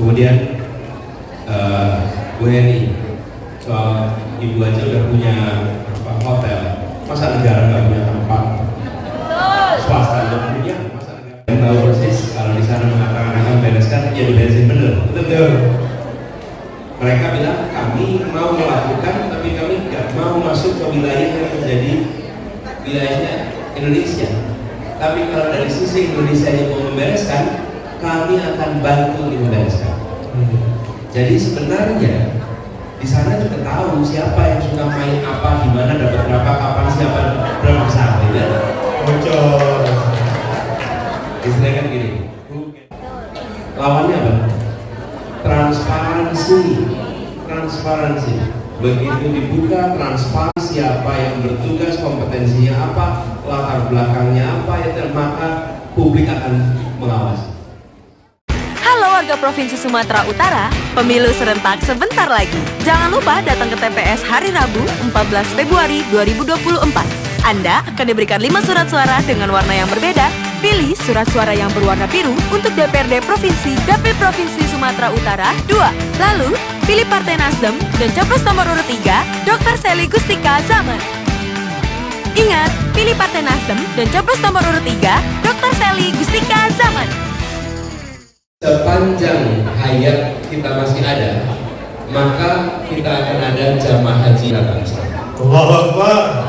Kemudian Bu Heni, soal ibu aja udah punya hotel, masa negara nggak punya tempat? Swasta udah punya, masa negara yang tahu persis kalau di sana mengatakan akan bereskan, ya diberesin bener, betul. Mereka bilang kami mau melakukan, tapi kami nggak mau masuk ke wilayah yang menjadi wilayahnya Indonesia. Tapi kalau dari sisi Indonesia yang mau membereskan, kami akan bantu membereskan. Jadi sebenarnya di sana juga tahu siapa yang suka main apa, di mana dapat berapa, kapan, siapa berapa besar, ya. Bocor. Istilahnya kan gini. Lawannya apa? Transparansi. Begitu dibuka, transparansi siapa yang bertugas, kompetensinya apa, latar belakangnya apa, ya, maka publik akan mengawasi. Halo warga Provinsi Sumatera Utara, pemilu serentak sebentar lagi. Jangan lupa datang ke TPS hari Rabu 14 Februari 2024. Anda akan diberikan 5 surat suara dengan warna yang berbeda. Pilih surat suara yang berwarna biru untuk DPRD Provinsi Dapil Provinsi Sumatera Utara 2. Lalu, pilih Partai Nasdem dan capres nomor urut 3, Dr. Sely Gustika Zaman. Ingat, pilih Partai Nasdem dan capres nomor urut 3, Dr. Sely Gustika Zaman. Sepanjang hayat kita masih ada, maka kita akan ada jamaah haji datang. Allahu Akbar.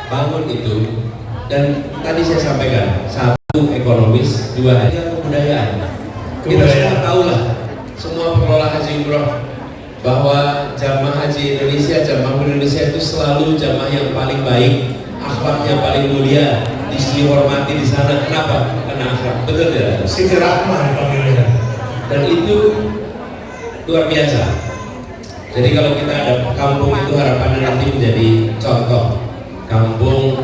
Bangun itu, dan tadi saya sampaikan, 1 ekonomis, 2 kebudayaan. Kita semua tahu lah, semua pengelola haji umroh, bahwa jamaah haji Indonesia itu selalu jamaah yang paling baik, akhlaknya paling mulia, dihormati di sana. Kenapa? Karena akhlak, betul tidak? Siti Rahmah dipanggilnya. Dan itu luar biasa. Jadi kalau kita ada kampung itu, harapannya nanti menjadi contoh kampung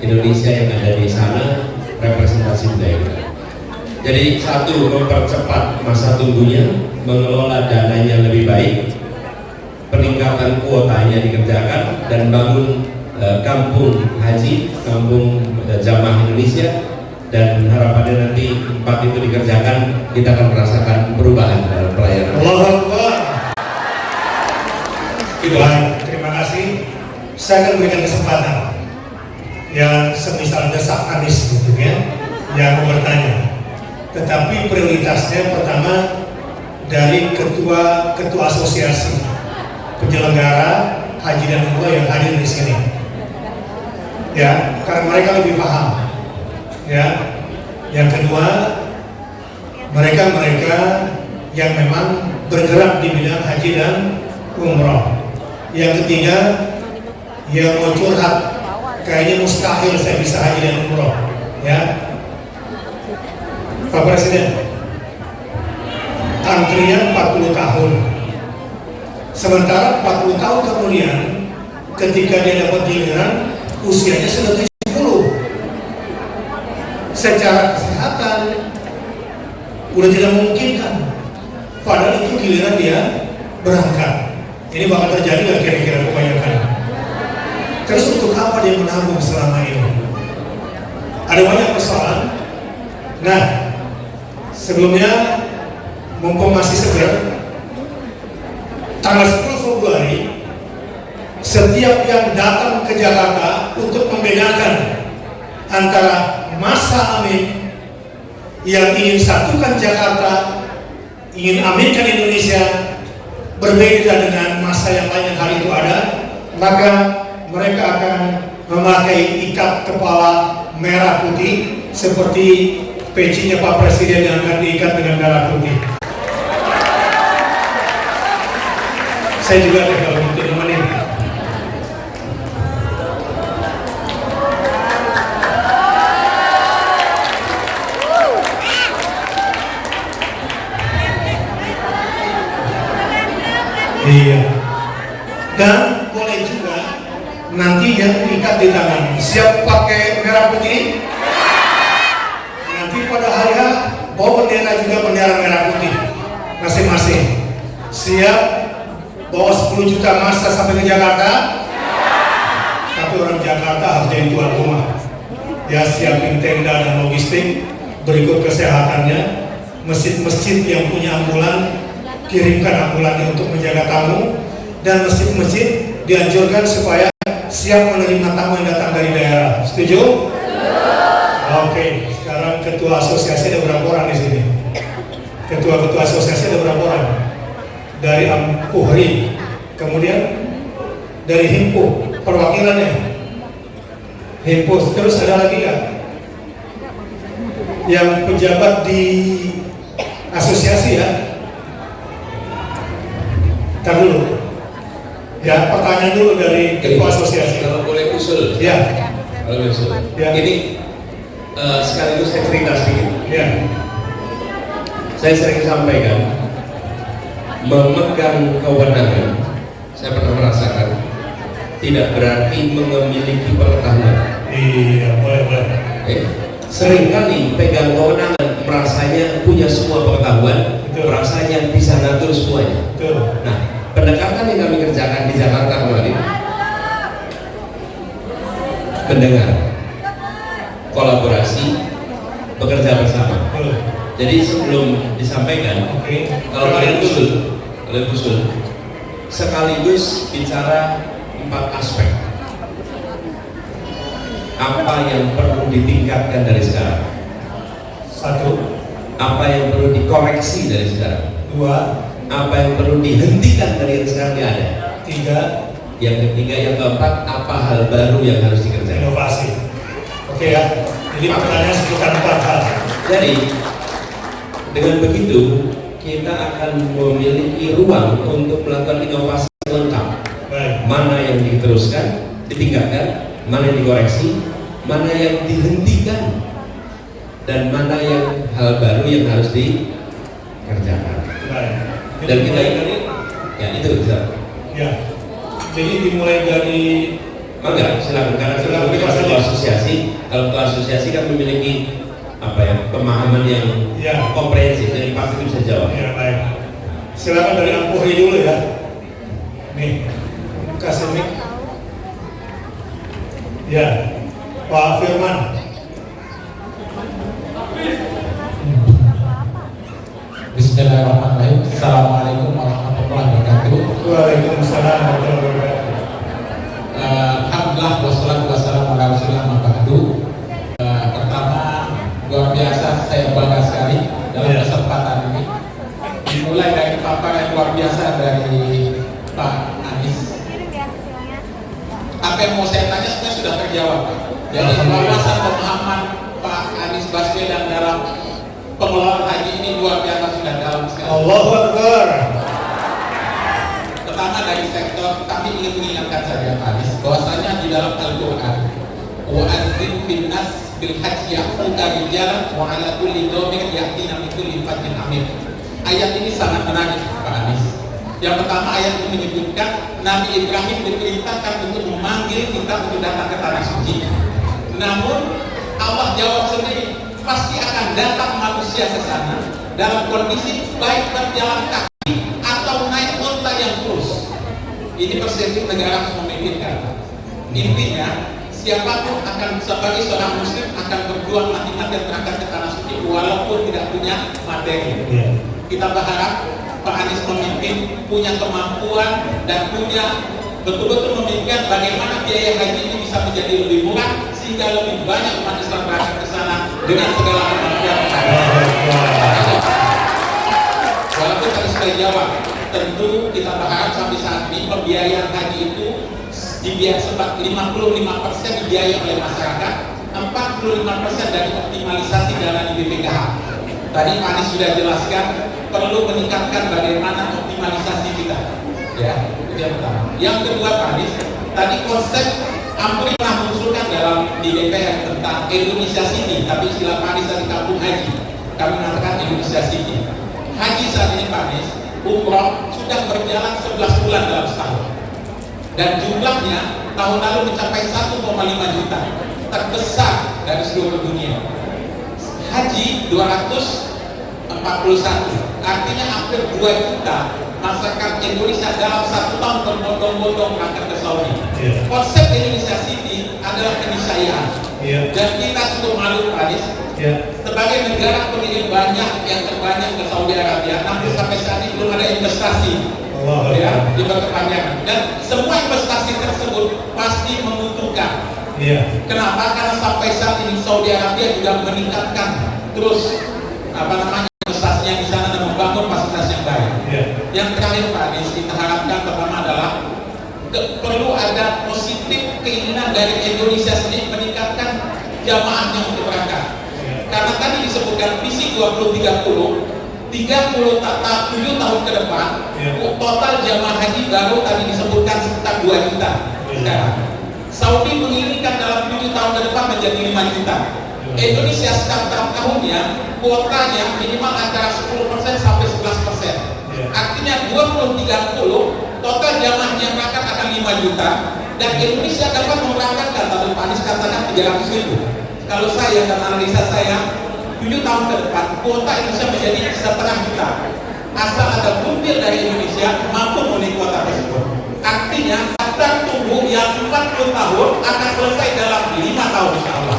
Indonesia yang ada di sana, representasi budaya kita. Jadi 1, mempercepat masa tunggunya, mengelola dananya lebih baik, peningkatan kuotanya dikerjakan, dan bangun kampung haji, kampung jamaah Indonesia. Dan harapannya nanti 4 itu dikerjakan, kita akan merasakan perubahan dalam pelayanan. Allahu Akbar. Baik, terima kasih. Saya akan berikan kesempatan yang semisal desak Anies gitu ya, yang mau bertanya. Tetapi prioritasnya pertama dari ketua asosiasi penyelenggara haji dan umroh yang hadir di sini. Ya, karena mereka lebih paham. Ya. Yang kedua, mereka yang memang bergerak di bidang haji dan umroh. Yang ketiga, yang mau curhat, kayaknya mustahil saya bisa haji dan umroh, ya. Pak Presiden, antrian 40 tahun. Sementara 40 tahun kemudian, ketika dia dapat giliran, usianya sudah 70. Secara kesehatan, udah tidak memungkinkan. Padahal itu giliran dia berangkat. Ini bakal terjadi nggak kira-kira kebanyakan? Terus untuk apa dia menanggung selama ini? Ada banyak persoalan. Nah, sebelumnya mumpung masih segar, tanggal 10 Februari, setiap yang datang ke Jakarta untuk membedakan antara masa Amin yang ingin satukan Jakarta, ingin aminkan Indonesia, berbeda dengan masa yang lain yang hari itu ada, maka mereka akan memakai ikat kepala merah putih seperti pecinya Pak Presiden yang akan diikat dengan merah putih. Saya juga ada kalau untuk nemenin. Iya. Dan boleh juga nanti yang ikat di tangan. Siap pakai merah putih? Nanti pada hari H bawa bendera juga, bendera merah putih masing-masing. Siap bawa 10 juta massa sampai ke Jakarta? Tapi orang Jakarta harus jadi tuan rumah. Ya, siapin tenda dan logistik, berikut kesehatannya, masjid-masjid yang punya ambulan, kirimkan ambulannya untuk menjaga tamu, dan masjid-masjid dianjurkan supaya siap menerima tamu yang datang dari daerah. Setuju? Oke, sekarang ketua asosiasi ada berapa orang di sini? Ketua-ketua asosiasi ada berapa orang? Dari Ampuhri, kemudian dari Himpu, perwakilannya Himpu, terus ada lagi nggak? Yang pejabat di asosiasi ya? Ntar dulu. Ya, pertanyaan dulu dari ketua asosiasi. Kalau boleh usul. Ya. Kalau boleh usul. Ya. Ini sekaligus saya cerita sedikit. Ya. Saya sering sampaikan, memegang kewenangan, saya pernah merasakan, tidak berarti memiliki pengetahuan. Iya, boleh. Seringkali pegang kewenangan, merasanya punya semua pengetahuan, Betul. merasanya bisa ngatur semuanya. Betul. Nah, pendekatan yang kami kerjakan di Jakarta kemarin, mendengar, kolaborasi, bekerja bersama. Betul. Jadi sebelum disampaikan, Oke. kalau kalian usul, sekaligus bicara 4 aspek. Apa yang perlu ditingkatkan dari sekarang? 1, Apa yang perlu dikoreksi dari sekarang? 2, Apa yang perlu dihentikan dari yang sekarang yang ada? 3, Yang ketiga, yang keempat, apa hal baru yang harus dikerjakan? inovasi. Oke ya. Jadi pertanyaan sekitar 4 hal. Jadi dengan begitu kita akan memiliki ruang untuk melakukan inovasi lengkap. Baik. Mana yang diteruskan, ditingkatkan, mana yang dikoreksi, mana yang dihentikan, dan mana yang hal baru yang harus dikerjakan. Baik. Dan kita dimulai dari ya itu bisa. ya. Jadi dimulai dari Enggak, silakan karena Silakan, kita Mas. ketua asosiasi. Kalau ketua asosiasi kan memiliki apa ya, pemahaman yang Ya. komprehensif, jadi pasti bisa jawab. ya baik. Silakan dari Ampuhri dulu ya. Nih, kasih mic. Ya, Pak Firman. Bismillahirrahmanirrahim. Assalamualaikum warahmatullahi wabarakatuh. Waalaikumsalam warahmatullahi wabarakatuh. Alhamdulillah wassalatu wassalamu ala rasulillah ma ba'du. Pertama, luar biasa, saya bangga sekali dalam Ya. kesempatan ini. Dimulai dari paparan yang luar biasa dari Pak Anies. Apa yang mau saya tanya sebenarnya sudah terjawab, Pak. Jadi wawasan pemahaman Pak Anies Baswedan dalam pengelolaan haji ini luar biasa, sudah dalam sekali. Allahu Akbar. Pertama dari sektor, kami ingin mengingatkan saja Pak Anies bahwasanya di dalam Al-Quran wa adzim bin nas bil haji ya'tuka rijalan wa ala kulli dhamir ya'tina min kulli fajjin amir. Ayat ini sangat menarik Pak Anies. Yang pertama, ayat ini menyebutkan Nabi Ibrahim diperintahkan untuk memanggil kita untuk datang ke tanah suci. Namun Allah jawab sendiri, pasti akan datang manusia ke sana dalam kondisi baik berjalan kaki atau naik onta yang terus. Ini perspektif negara harus memikirkan. Intinya, siapapun akan sebagai seorang muslim akan berjuang mati-matian berangkat ke tanah suci walaupun tidak punya materi. Ya. Kita berharap Pak Anies memimpin, punya kemampuan dan punya betul-betul memikirkan bagaimana biaya haji ini bisa menjadi lebih murah sehingga lebih banyak umat Islam berangkat ke sana dengan segala kemampuan. Walaupun tadi sudah jawab, tentu kita berharap sampai saat ini pembiayaan haji itu sebab 55% dibiayai oleh masyarakat, 45% dari optimalisasi dana di BPKH. Tadi Pak Anies sudah jelaskan perlu meningkatkan bagaimana optimalisasi kita. Ya, itu yang pertama. Yang kedua Pak Anies, tadi konsep Ampuri pernah mengusulkan dalam di DPR tentang Indonesia City, tapi istilah Pak Anies tadi kampung haji. Kami mengatakan Indonesia City. Haji saat ini Pak Anies, umroh sudah berjalan 11 bulan dalam setahun. Dan jumlahnya tahun lalu mencapai 1,5 juta, terbesar dari seluruh dunia. Haji 241, artinya hampir 2 juta masyarakat Indonesia dalam 1 tahun berbondong-bondong berangkat ke Saudi. Yeah. Konsep Indonesia City adalah keniscayaan. Iya. Dan kita cukup malu Pak Anies, sebagai negara pemilik banyak yang terbanyak ke Saudi Arabia, hampir sampai saat ini belum ada investasi ya, di berkepanjangan. Dan semua investasi tersebut pasti menguntungkan. Kenapa? Karena sampai saat ini Saudi Arabia juga meningkatkan terus investasinya di sana dan membangun fasilitas yang baik. Yang terakhir Pak Anies, kita harapkan pertama adalah perlu ada positif keinginan dari Indonesia sendiri meningkatkan jamaahnya untuk berangkat. Karena tadi disebutkan visi 2030, 7 tahun ke depan, total jamaah haji baru tadi disebutkan sekitar 2 juta sekarang. Saudi menginginkan dalam 7 tahun ke depan menjadi 5 juta. Indonesia setiap tahunnya kuotanya minimal antara 10% sampai 11%. Artinya 2030 total jamaah yang berangkat akan 5 juta dan Indonesia dapat memberangkatkan, tadi Pak Anies katakan 300.000. Kalau saya dan analisa saya, 7 tahun ke depan kuota Indonesia menjadi 1,5 juta. Asal ada mobil dari Indonesia mampu memenuhi kuota tersebut. Artinya daftar tunggu yang 40 tahun akan selesai dalam 5 tahun insya Allah.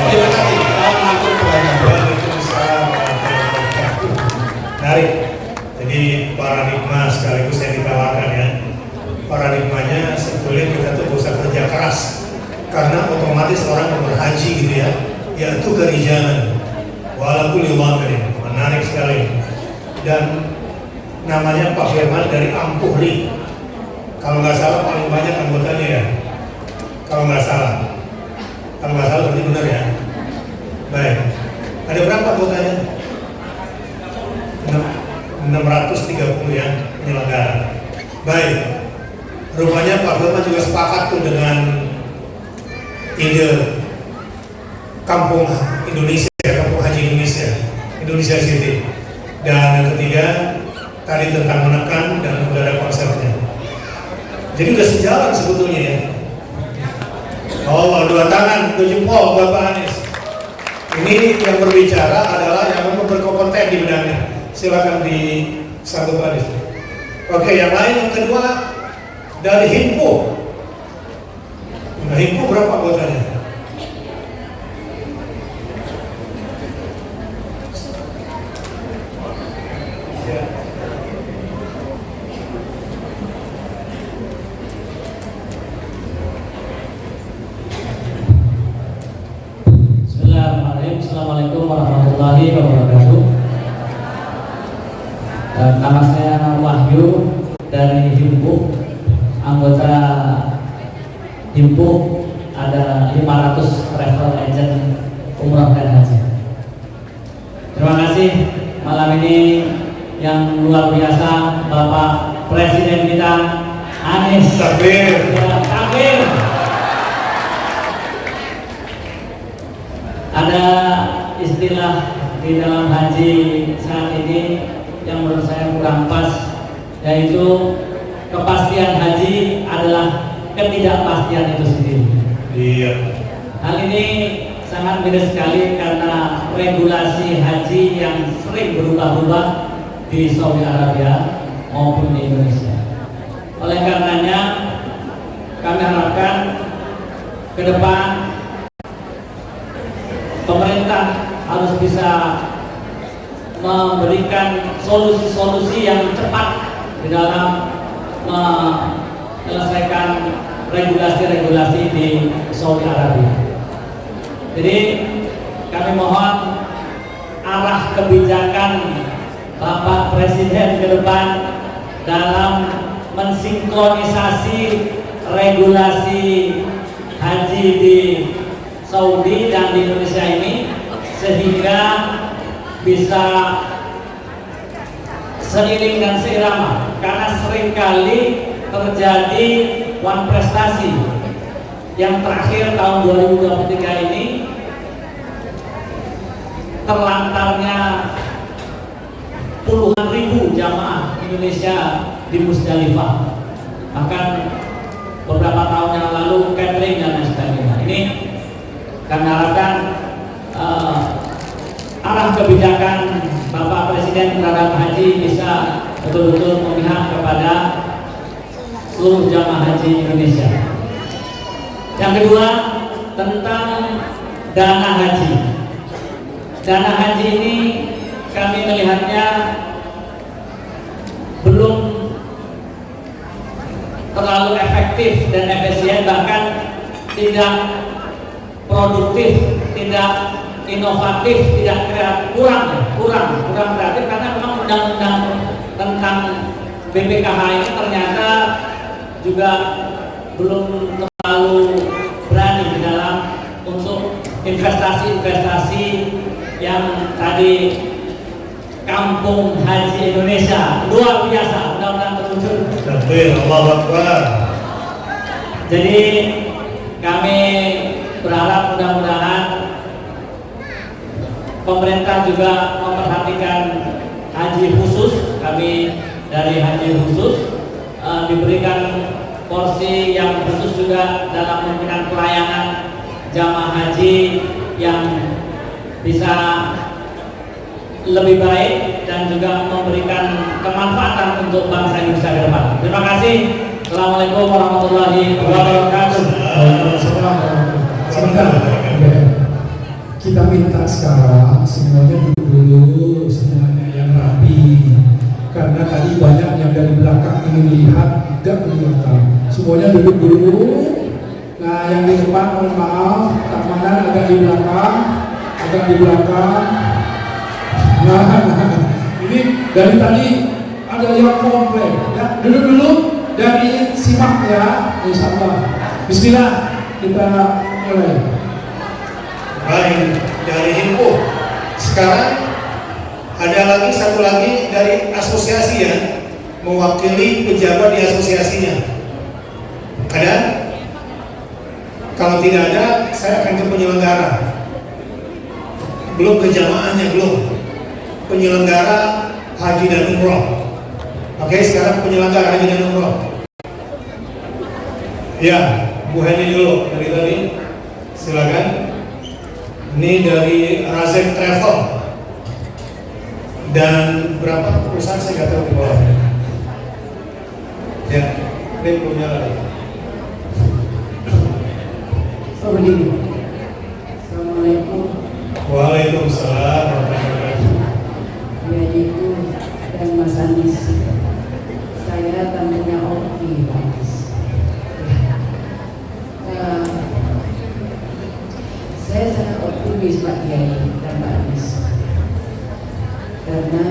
Terima kasih. Menarik. Jadi paradigma sekaligus yang ditawarkan ya. Paradigmanya sebetulnya kita tuh usah kerja keras, karena otomatis orang yang berhaji gitu ya, yaitu kerijalan. Walaupun liwamirin, menarik sekali. Dan namanya Pak Firman dari Ampuri. Kalau nggak salah paling banyak anggotanya ya. Kalau nggak salah berarti benar ya. Baik. Ada berapa anggotanya? 630 ya penyelenggara. Baik. Rupanya Pak Firman juga sepakat tuh dengan ide kampung Indonesia, kampung haji Indonesia City. Dan yang ketiga tadi tentang menekan dan udah ada konsepnya. Jadi udah sejalan sebetulnya ya. Oh, 2 tangan, 2 jempol Bapak Anies. Ini yang berbicara adalah yang memang berkompeten di bidangnya. Silakan disambut Pak Anies. Oke, yang lain yang kedua dari Himpu. Nah, Himpu berapa anggotanya? Assalamualaikum warahmatullahi wabarakatuh. Nama saya Wahyu dari Himpu. Anggota Himpu ada 500 travel agent umrah dan haji. Terima kasih malam ini yang luar biasa Bapak Presiden kita Anies. Takbir. Takbir. Ada istilah di dalam haji saat ini yang menurut saya kurang pas, yaitu kepastian haji adalah ketidakpastian itu sendiri. Iya. Hal ini sangat beda sekali karena regulasi haji yang sering berubah-ubah di Saudi Arabia maupun di Indonesia. Oleh karenanya kami harapkan ke depan pemerintah harus bisa memberikan solusi-solusi yang cepat di dalam menyelesaikan regulasi-regulasi di Saudi Arabia. Jadi kami mohon arah kebijakan Bapak Presiden ke depan dalam mensinkronisasi regulasi haji di Saudi dan di Indonesia ini sehingga bisa seiring dan seirama, karena seringkali terjadi one prestasi. Yang terakhir tahun 2023 ini terlantarnya puluhan ribu jamaah Indonesia di Musdalifah, bahkan beberapa tahun yang lalu catering dan lain sebagainya. Ini kami harapkan arah kebijakan Bapak Presiden terhadap haji bisa betul-betul memihak kepada seluruh jamaah haji Indonesia. Yang kedua, tentang dana haji. Dana haji ini kami melihatnya belum terlalu efektif dan efisien, bahkan tidak produktif, tidak inovatif, tidak kreatif, kurang kreatif, karena memang undang-undang tentang BPKH ini ternyata juga belum terlalu berani di dalam untuk investasi-investasi yang tadi Kampung Haji Indonesia luar biasa, mudah-mudahan terwujud. Allahu Akbar. Jadi kami berharap mudah-mudahan pemerintah juga memperhatikan haji khusus. Kami dari haji khusus diberikan porsi yang khusus juga dalam memberikan pelayanan jamaah haji yang bisa lebih baik dan juga memberikan kemanfaatan untuk bangsa Indonesia ke depan. Terima kasih. Assalamualaikum warahmatullahi wabarakatuh. Sebentar, kita minta sekarang semuanya duduk dulu, semuanya yang rapi. Karena tadi banyak yang dari belakang ingin lihat, tidak ke belakang. Semuanya duduk dulu. Nah, yang di depan mohon maaf, keamanan agak di belakang, Nah, ini dari tadi ada yang komplain, ya. Duduk dulu, dari simak ya, insya Allah. Bismillah, kita mulai. Baik, dari Himpo. Sekarang ada lagi satu lagi dari asosiasi ya, mewakili pejabat di asosiasinya. Ada? Kalau tidak ada, saya akan ke penyelenggara. Belum ke jamaahnya, belum. Penyelenggara haji dan umroh. Oke, sekarang penyelenggara haji dan umroh. Ya, Bu Heni dulu dari tadi. Silakan. Ini dari Razek Travel. Dan berapa perusahaan saya nggak tahu di bawahnya. Ya, ini punya lagi. Assalamualaikum. Waalaikumsalam warahmatullahi wabarakatuh. Ibu dan Mas Anies, saya tamunya Oki, Pak Anies. Saya sangat optimis Pak Kiai dan Pak Anies, karena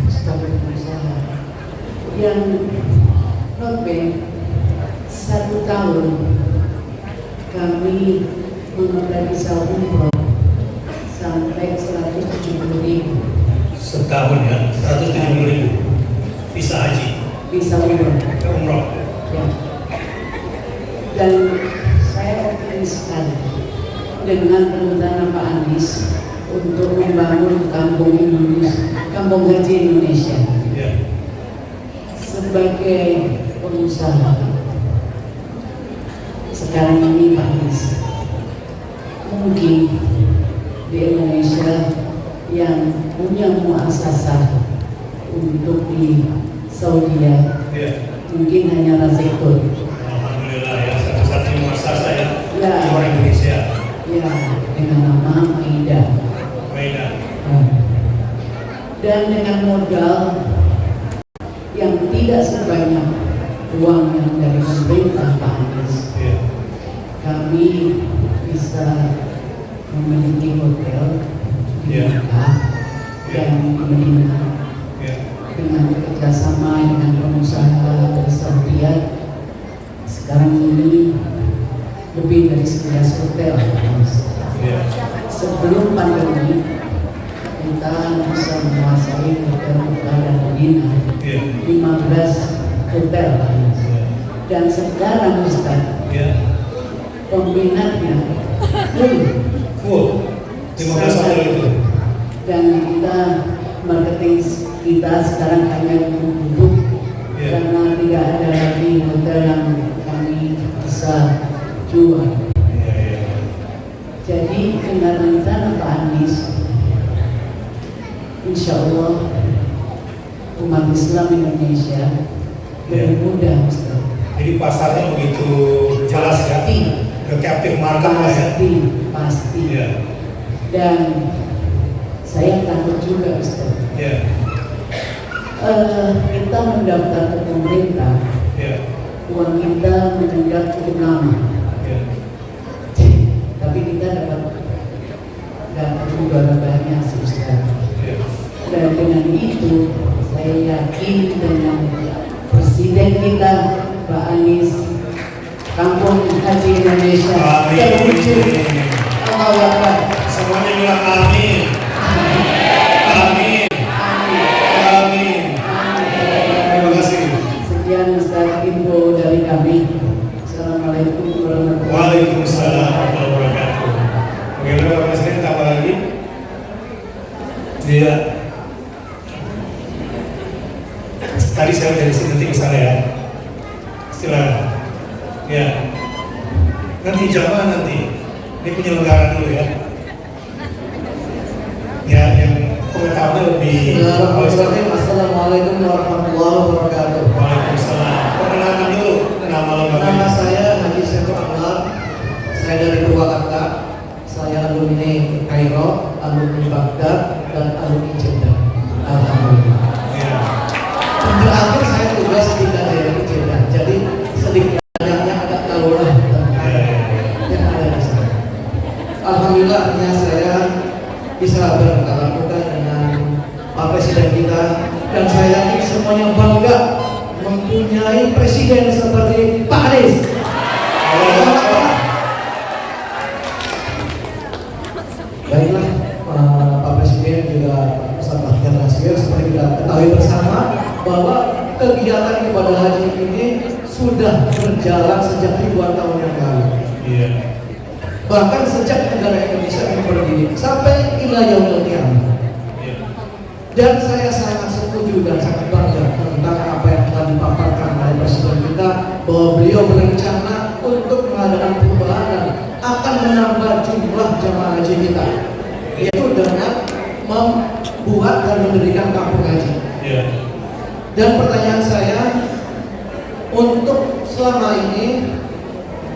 sebagai pengusaha yang notabene 1 tahun kami mengontrak visa umroh sampai 170.000 setahun ya, 170.000 visa haji, visa umroh. umroh. Ya. Dan saya optimis sekali dengan rencana Pak Anies untuk membangun kampung Indonesia, kampung haji Indonesia. Ya. Sebagai pengusaha sekarang ini Pak Anies, mungkin di Indonesia yang punya muasasah untuk di Saudi Ya. mungkin hanya Razekun. Alhamdulillah ya, satu-satunya muasasah ya, Ya. di orang Indonesia. Ya, dengan nama Maida. Maida. Dan dengan modal yang tidak sebanyak uang yang dari pemerintah Pak Anies, Ya. kami bisa memiliki hotel di Ya. Mekah dan di Madinah Ya. dengan kerjasama dengan pengusaha dari Saudi. Sekarang ini lebih dari 11 hotel. Ya. Sebelum pandemi kita bisa menguasai hotel Mekah dan Madinah, Ya. 15 hotel. Dan sekarang Ustaz, Ya. peminatnya Full 15 hotel itu. dan kita marketing kita sekarang hanya duduk Ya. karena tidak ada lagi hotel yang kami bisa jual. Ya, ya. Jadi dengan rencana Pak Anies, insya Allah umat Islam Indonesia lebih mudah Ustaz. Jadi pasarnya begitu jelas ya. udah captive market lah ya. Pasti. Iya. Dan saya takut juga, Ustaz. Iya. Kita mendaftar ke pemerintah, Iya. uang kita mengendap cukup lama, Iya. tapi kita dapat juga banyak sih, Ustaz. Iya. Dan dengan itu saya yakin dengan Presiden kita Pak Anies, Kampung Haji Indonesia terwujud. Allahu Akbar. Semuanya bilang amin. Amin. Amin. Terima kasih. Sekian Ustaz info dari kami. Assalamualaikum warahmatullahi wabarakatuh. Waalaikumsalam warahmatullahi wabarakatuh. Bagaimana Pak Presiden, tambah lagi? Iya. Tadi saya dari sini nanti ke sana ya. Silakan. Ya. Nanti jamaah nanti. Ini penyelenggara dulu ya. Ya, yang komentarnya lebih. Assalamualaikum warahmatullahi wabarakatuh. Waalaikumsalam. Perkenalkan dulu nama lembaga. Nama saya Haji Syekh Anwar. Saya dari Purwakarta. Saya alumni Kairo, alumni Baghdad, dan alumni Jeddah. Alhamdulillah. Ya. Terakhir saya tugas di KJRI Jeddah. Jadi sedikit banyaknya agak tahu lah tentang yang ada di sana. Alhamdulillah akhirnya saya bisa bertatap muka dengan Pak Presiden kita, dan saya yakin semuanya bangga mempunyai presiden seperti Pak Anies. Baiklah, Pak Presiden juga sahabat Nasir, seperti kita ketahui bersama bahwa kegiatan ibadah haji ini sudah berjalan sejak ribuan tahun yang lalu. Iya. Bahkan sejak negara Indonesia ini berdiri sampai ila yaumil qiyamah. Dan saya sangat setuju dan sangat bangga tentang apa yang telah dipaparkan oleh Presiden kita, bahwa beliau berencana untuk mengadakan perubahan dan akan menambah jumlah jamaah haji kita, yaitu dengan membuat dan mendirikan kampung haji. Iya. Dan pertanyaan saya, untuk selama ini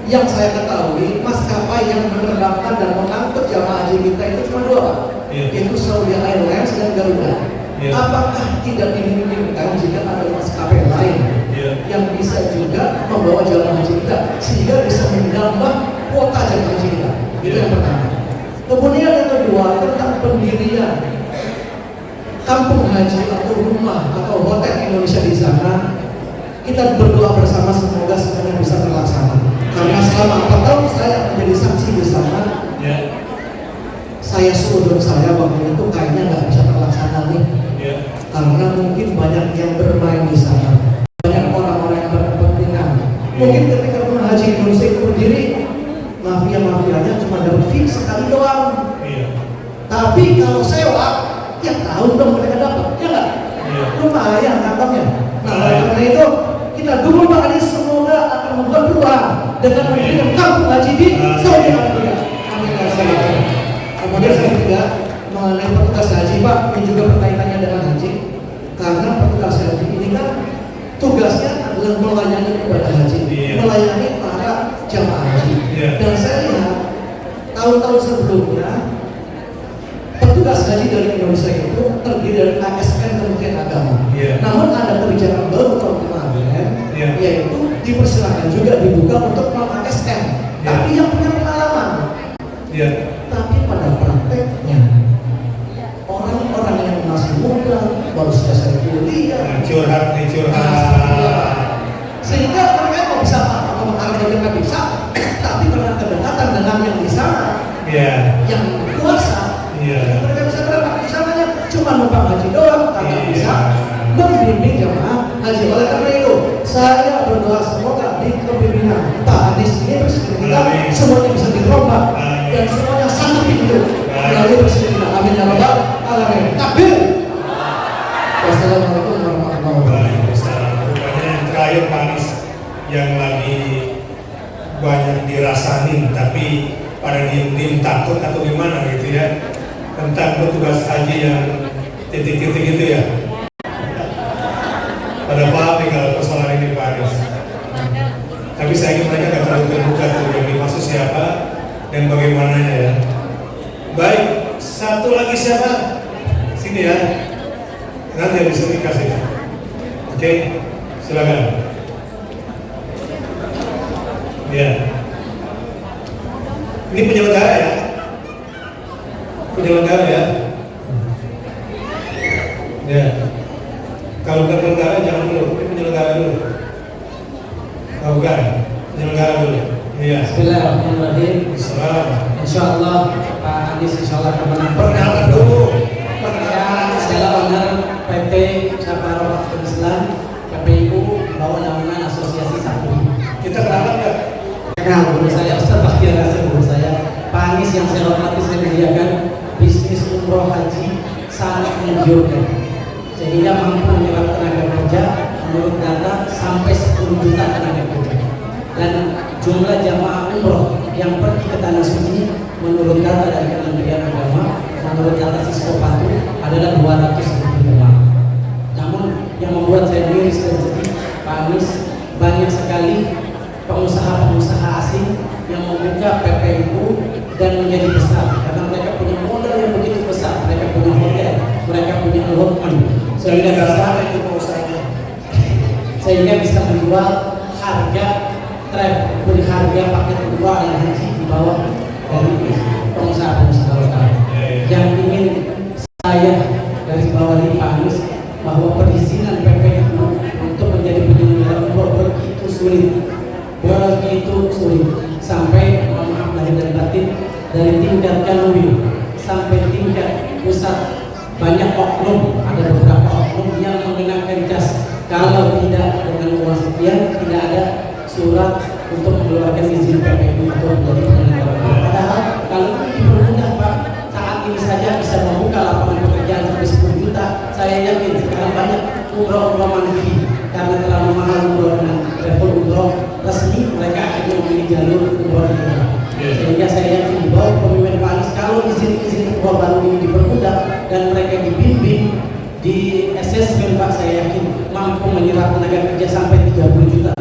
yang saya ketahui, maskapai yang menerapkan dan mengangkut jamaah haji kita itu cuma dua, yaitu Saudi Airlines dan Garuda. Apakah tidak dimungkinkan jika ada maskapai lain yang bisa juga membawa jamaah haji kita sehingga bisa menambah kuota jamaah haji kita? Itu yang pertama. Kemudian yang kedua, tentang pendirian kampung haji atau rumah atau hotel Indonesia di sana, kita berdoa bersama semoga semuanya bisa terlaksana. Karena selama 4 tahun saya menjadi saksi di sana, saya suruh saya waktu itu kayaknya nggak bisa terlaksana nih, karena mungkin banyak yang bermain di sana, banyak orang-orang yang berkepentingan. Mungkin ketika rumah haji Indonesia itu berdiri, mafia-mafianya cuma dapat fee sekali doang. Tapi kalau sewa, ya tahun dong mereka dapat, ya nggak? Lumayan kantongnya. Nah, oleh karena itu kita dukung Pak Anies, semoga akan membuat perubahan dengan mendirikan kampung haji di Saudi Arabia. Amin. Kemudian saya juga mengenai petugas haji, Pak, ini juga berkaitannya dengan haji, karena petugas haji ini kan tugasnya adalah melayani ibadah haji, melayani para jamaah haji. Dan saya lihat tahun-tahun sebelumnya petugas haji dari Indonesia itu terdiri dari ASN Kementerian Agama. Namun ada kebijakan baru tahun kemarin, yaitu dipersilakan juga dibuka untuk non-ASN, tapi yang punya pengalaman. Tapi pada prakteknya orang-orang yang masih muda, baru selesai kuliah, curhat. sehingga mereka kok bisa apa mereka bisa, tapi karena kedekatan dengan yang di sana, yang kuasa, mereka bisa berangkat di sananya cuma numpang haji doang, tapi bisa membimbing jamaah haji. Oleh karena itu saya berdoa semoga di kepemimpinan Pak Anies ini presiden kita semuanya bisa dirombak dan semuanya sanggup itu melalui presiden kita. Amin ya rabbal alamin. Takbir. Wassalamualaikum warahmatullahi wabarakatuh. Rupanya yang terakhir Pak Anies yang lagi banyak dirasain, tapi pada diem takut atau gimana gitu ya, tentang petugas haji yang titik-titik itu ya. Pada paham nih kalau persoalan ini Pak Anies. Tapi saya ingin mereka nggak terlalu terbuka tuh, yang dimaksud siapa dan bagaimananya ya. Baik, satu lagi siapa? Sini ya. Nanti habis ini kasih. Oke, silakan. Ya. Ini penyelenggara ya. Penyelenggara ya. Ya. Kalau bukan penyelenggara jangan dulu. Ini penyelenggara dulu. Oh, bukan. Penyelenggara dulu. Iya. Bismillahirrahmanirrahim. Assalamualaikum. Insyaallah Pak Anies insyaallah akan menang. Perkenalan dulu. Saya owner PT Saparah Waktu Islam KPU bawah naungan Asosiasi Sapi. Kita kenalan nggak? Kenal guru saya, Ustaz pasti rasa guru saya. Pak Anies yang saya hormati, saya muliakan, bisnis umroh haji sangat menggiurkan, sehingga mampu menyerap tenaga kerja menurut data sampai 10 juta tenaga kerja. Dan jumlah jamaah umroh yang pergi ke tanah suci menurut data dari Kementerian Agama, menurut data Siskopatu adalah 200.000 jamaah. Namun yang membuat saya miris dan sedih, Pak Anies, banyak sekali pengusaha-pengusaha asing yang membuka PPU dan menjadi besar karena mereka punya modal yang begitu besar, mereka punya hotel, mereka punya allotment, sehingga bisa menjual harga travel, harga paket umrah dan haji di bawah dari pengusaha-pengusaha lokal. Yang ingin saya dari bawah ini Pak Anies, bahwa perizinan PPU untuk menjadi penyelenggara umroh begitu sulit sampai maaf lahir dan batin, dari tingkat kanwil sampai tingkat pusat banyak oknum, ada beberapa oknum yang mengenakan jas kalau tidak dengan uang sekian tidak ada surat untuk mengeluarkan izin PPU untuk menjadi penyelenggara. Padahal kalau dipermudah Pak, saat ini saja bisa membuka lapangan pekerjaan sampai 10 juta. Saya yakin sekarang banyak umroh mandiri karena terlalu mahal umroh dengan travel umroh resmi, mereka akhirnya memilih jalur umroh ilegal. Sehingga saya yakin di bawah pemimpinan Pak Anies, kalau izin umroh baru ini dipermudah dan mereka dibimbing di assessment Pak, saya yakin mampu menyerap tenaga kerja sampai 30 juta.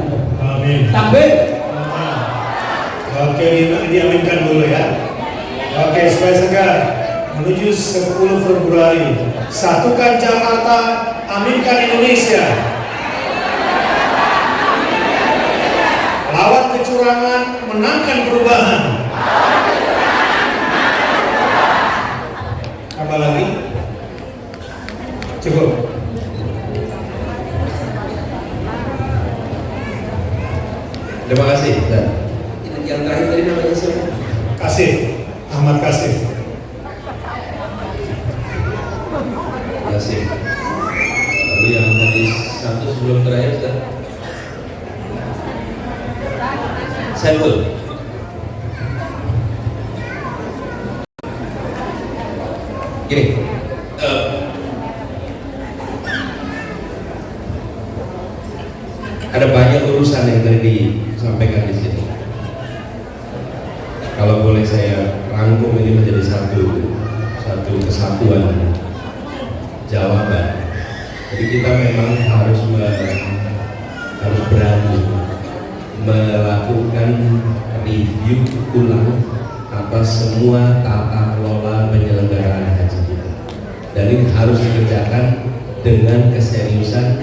Amin. Takbir. Oke, diaminkan dulu ya. Oke, supaya segar menuju 10 Februari. Satukan Jakarta, aminkan Indonesia. Lawan kecurangan, menangkan perubahan. Apa lagi? Cukup. Terima kasih. Dan yang terakhir tadi namanya siapa? Kasih, Ahmad Kasih. Kasih. Lalu yang tadi satu sebelum terakhir Ustaz? Saiful. Gini, ada banyak urusan yang tadi disampaikan di sini. Kalau boleh saya rangkum ini menjadi satu kesatuan jawaban. Jadi kita memang harus berani melakukan review ulang atas semua tata kelola penyelenggaraan haji kita. Dan ini harus dikerjakan dengan keseriusan.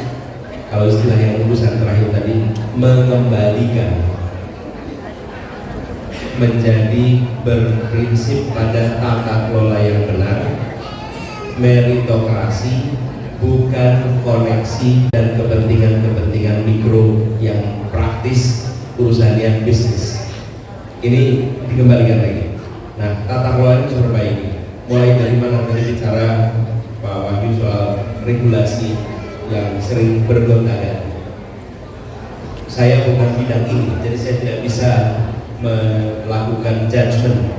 Kalau istilah yang urusan terakhir tadi, mengembalikan menjadi berprinsip pada tata kelola yang benar, meritokrasi, bukan koneksi dan kepentingan-kepentingan mikro yang praktis, urusan yang bisnis. Ini dikembalikan lagi. Nah, tata kelola ini harus diperbaiki. Mulai dari mana tadi bicara Pak Wahyu soal regulasi yang sering bergonta-ganti. Saya bukan bidang ini, jadi saya tidak bisa melakukan judgement.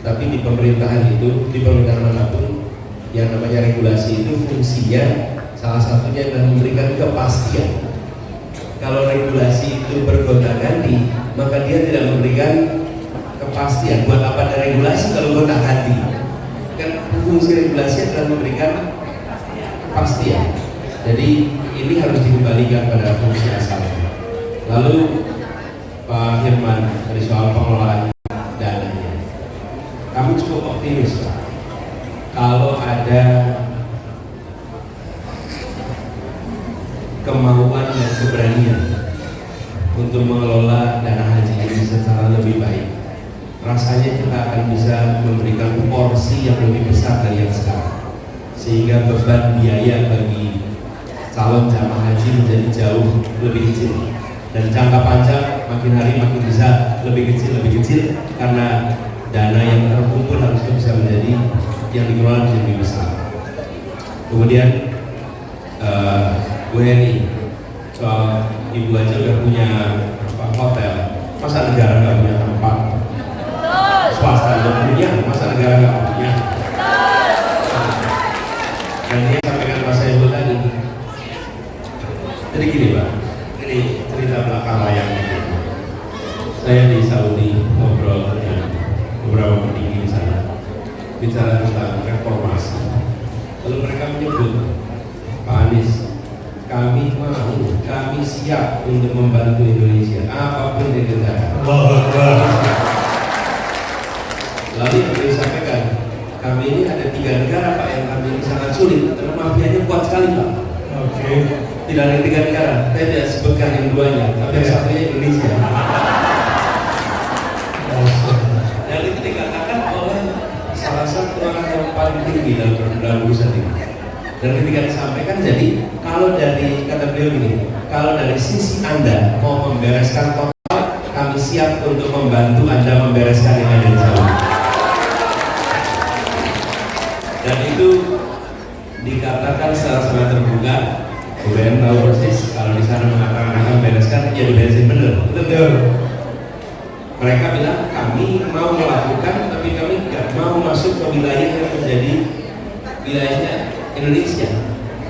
Tapi di pemerintahan itu, di pemerintahan manapun, yang namanya regulasi itu fungsinya salah satunya adalah memberikan kepastian. Kalau regulasi itu bergonta-ganti, maka dia tidak memberikan kepastian. Buat apa ada regulasi kalau gonta-ganti? Kan fungsi regulasi adalah memberikan kepastian. Jadi ini harus dikembalikan pada fungsi asalnya. Lalu Pak Firman dari soal pengelolaan cukup optimis Pak. Kalau ada kemauan dan keberanian untuk mengelola dana haji ini secara lebih baik, rasanya kita akan bisa memberikan porsi yang lebih besar dari yang sekarang, sehingga beban biaya bagi calon jamaah haji menjadi jauh lebih kecil, dan jangka panjang makin hari makin bisa lebih kecil karena dana yang terkumpul harusnya bisa menjadi yang dikelola menjadi lebih besar. Kemudian WNI, ibu aja udah punya hotel, masa negara nggak punya tempat? Swasta juga punya, masa negara nggak punya? Dan ini sampaikan Pak Saiful tadi. Jadi gini Pak, ini cerita belakang layar. Saya di Saudi ngobrol dengan beberapa petinggi di sana, bicara tentang reformasi. Lalu mereka menyebut, Pak Anies, kami siap untuk membantu Indonesia apapun yang kita. Lalu yang disampaikan, kami ini ada 3 negara Pak yang kami ini sangat sulit karena mafianya kuat sekali Pak. Oke. Tidak ada 3 negara, saya tidak sebutkan yang 2-nya, tapi yang satunya Indonesia. Dan itu dikatakan oleh salah satu orang yang paling tinggi dalam urusan ini. Dan ketika disampaikan, jadi kalau dari, kata beliau gini, kalau dari sisi Anda mau membereskan total, kami siap untuk membantu Anda membereskan yang ada di Saudi. Dan itu dikatakan secara sangat terbuka. UBM tahu persis kalau di sana mengatakan akan bereskan, ya diberesin bener. Betul. Mereka bilang kami mau melakukan, tapi kami tidak mau masuk ke wilayah yang menjadi wilayahnya Indonesia.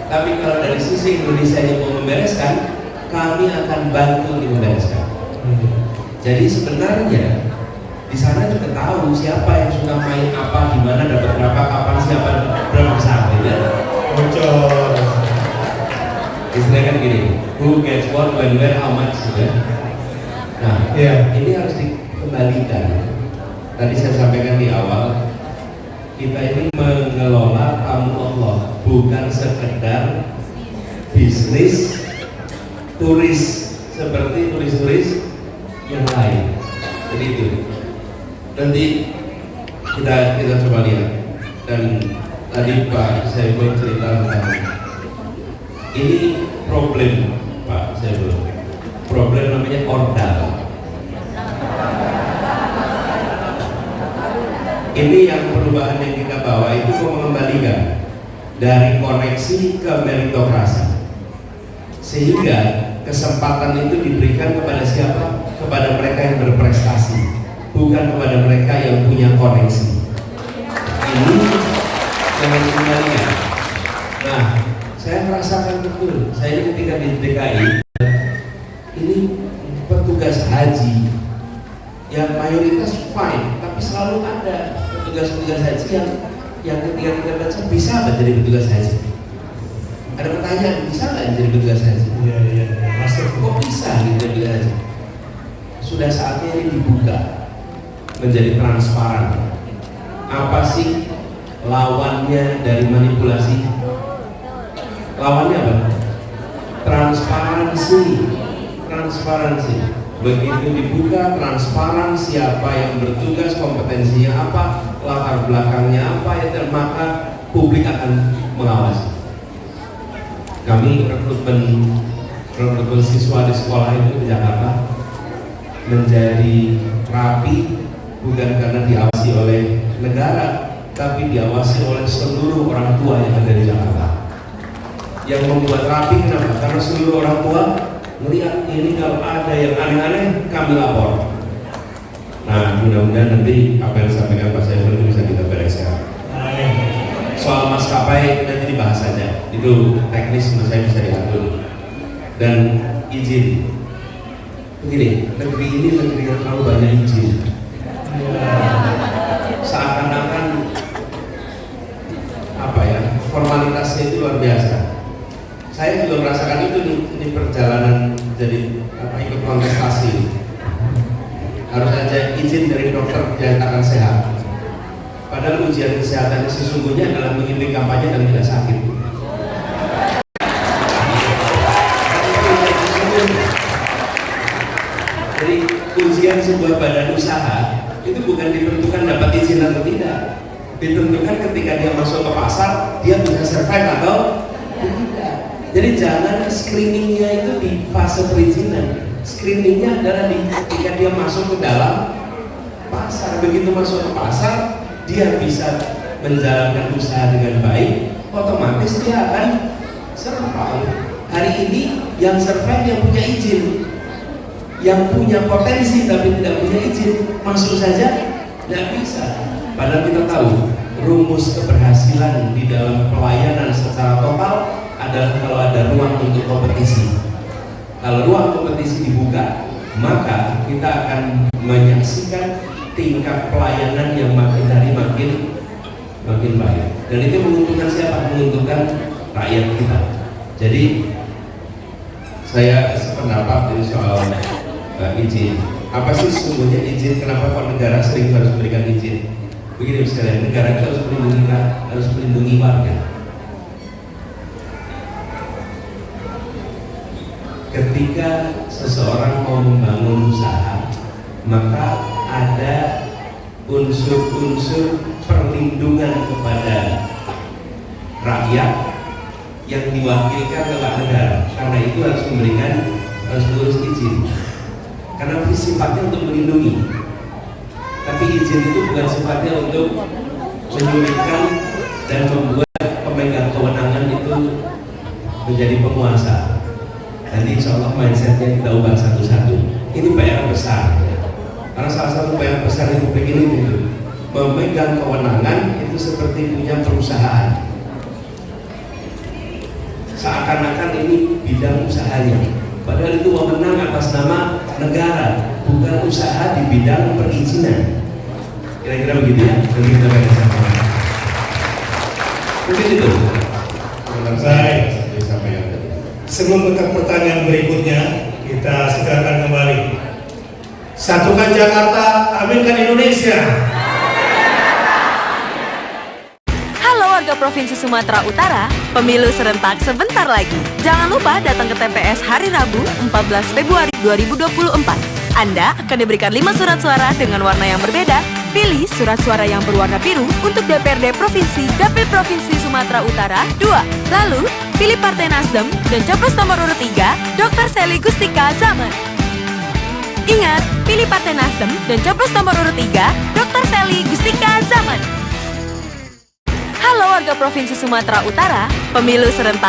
Tapi kalau dari sisi Indonesia yang mau membereskan, kami akan bantu untuk membereskan. Jadi sebenarnya di sana juga tahu siapa yang suka main apa, di mana dapat berapa, kapan, siapa berapa besar, ya. Bocor. Istilahnya kan gini, who gets what, when, where, how much, ya. Nah, ini harus dikembalikan. Tadi saya sampaikan di awal, kita ini mengelola tamu Allah, bukan sekedar bisnis turis seperti turis-turis yang lain. Jadi itu. Nanti kita coba lihat. Dan tadi Pak Saiful cerita tentang ini problem Pak Saiful. Problem namanya ordal. Ini yang perubahan yang kita bawa itu mengembalikan dari koneksi ke meritokrasi, sehingga kesempatan itu diberikan kepada siapa? Kepada mereka yang berprestasi, bukan kepada mereka yang punya koneksi. Ini yang dikembalikan. Nah, saya merasakan betul. Saya ini ketika di DKI, ini petugas haji yang mayoritas fine, tapi selalu ada petugas-petugas haji yang ketika kita baca bisa nggak jadi petugas haji? Ada pertanyaan, bisa nggak jadi petugas haji? Iya. Masuk. Kok bisa gitu jadi petugas haji? Sudah saatnya ini dibuka menjadi transparan. Apa sih lawannya dari manipulasi? Lawannya apa? Transparansi. Begitu dibuka, transparan siapa yang bertugas, kompetensinya apa, latar belakangnya apa, ya, maka publik akan mengawasi. Kami rekrutmen siswa di sekolah itu di Jakarta menjadi rapi bukan karena diawasi oleh negara, tapi diawasi oleh seluruh orang tua yang ada di Jakarta. Yang membuat rapi kenapa? Karena seluruh orang tua melihat ini kalau ada yang aneh-aneh kami lapor. Nah, mudah-mudahan nanti apa yang disampaikan Pak Saiful itu bisa kita bereskan. Soal maskapai nanti dibahas saja, itu teknis menurut saya bisa diatur. Dan izin, begini, negeri ini negeri yang terlalu banyak izin. Seakan-akan apa ya, formalitasnya itu luar biasa. Saya juga merasakan itu di perjalanan jadi ikut kontestasi. Harus ada izin dari dokter dinyatakan sehat. Padahal ujian kesehatan sesungguhnya adalah mengikuti kampanye dan tidak sakit. Jadi ujian sebuah badan usaha itu bukan ditentukan dapat izin atau tidak, ditentukan ketika dia masuk ke pasar dia bisa survive atau tidak. Jadi jangan screeningnya itu di fase perizinan, screeningnya adalah ketika dia masuk ke dalam pasar. Begitu masuk ke pasar dia bisa menjalankan usaha dengan baik, otomatis dia akan survive. Hari ini yang survive yang punya izin, yang punya potensi tapi tidak punya izin masuk saja tidak bisa. Padahal kita tahu rumus keberhasilan di dalam pelayanan secara total adalah kalau ada ruang untuk kompetisi. Kalau ruang kompetisi dibuka, maka kita akan menyaksikan tingkat pelayanan yang makin hari makin baik. Dan itu menguntungkan siapa? Menguntungkan rakyat kita. Jadi saya sependapat dari soal izin. Apa sih sesungguhnya izin? Kenapa kok negara sering harus memberikan izin? Begini sekalian, negara kita harus melindungi warga. Ketika seseorang mau membangun usaha, maka ada unsur-unsur perlindungan kepada rakyat yang diwakilkan oleh negara. Karena itu harus mengurus izin. Karena sifatnya untuk melindungi. Tapi izin itu bukan sifatnya untuk menyulitkan dan membuat pemegang kewenangan itu menjadi penguasa. Nanti insya Allah mindsetnya kita ubah satu-satu. Ini PR besar. Karena salah satu PR besar Republik ini itu memegang kewenangan itu seperti punya perusahaan. Seakan-akan ini bidang usahanya. Padahal itu wewenang atas nama negara, bukan usaha di bidang perizinan. Kira-kira begitu ya. Jadi kita bersama. Mungkin itu. Baik. Sampai yang tadi. Sebelum ke pertanyaan berikutnya, kita segerakan kembali. Satukan Jakarta, aminkan Indonesia. Halo warga Provinsi Sumatera Utara, pemilu serentak sebentar lagi. Jangan lupa datang ke TPS hari Rabu 14 Februari 2024. Anda akan diberikan 5 surat suara dengan warna yang berbeda. Pilih surat suara yang berwarna biru untuk DPRD Provinsi, Dapil Provinsi Sumatera Utara 2. Lalu, pilih Partai Nasdem dan capres nomor urut 3, Dr. Sely Gustika Zaman. Ingat, pilih Partai Nasdem dan capres nomor urut 3, Dr. Sely Gustika Zaman. Halo warga Provinsi Sumatera Utara, pemilu serentak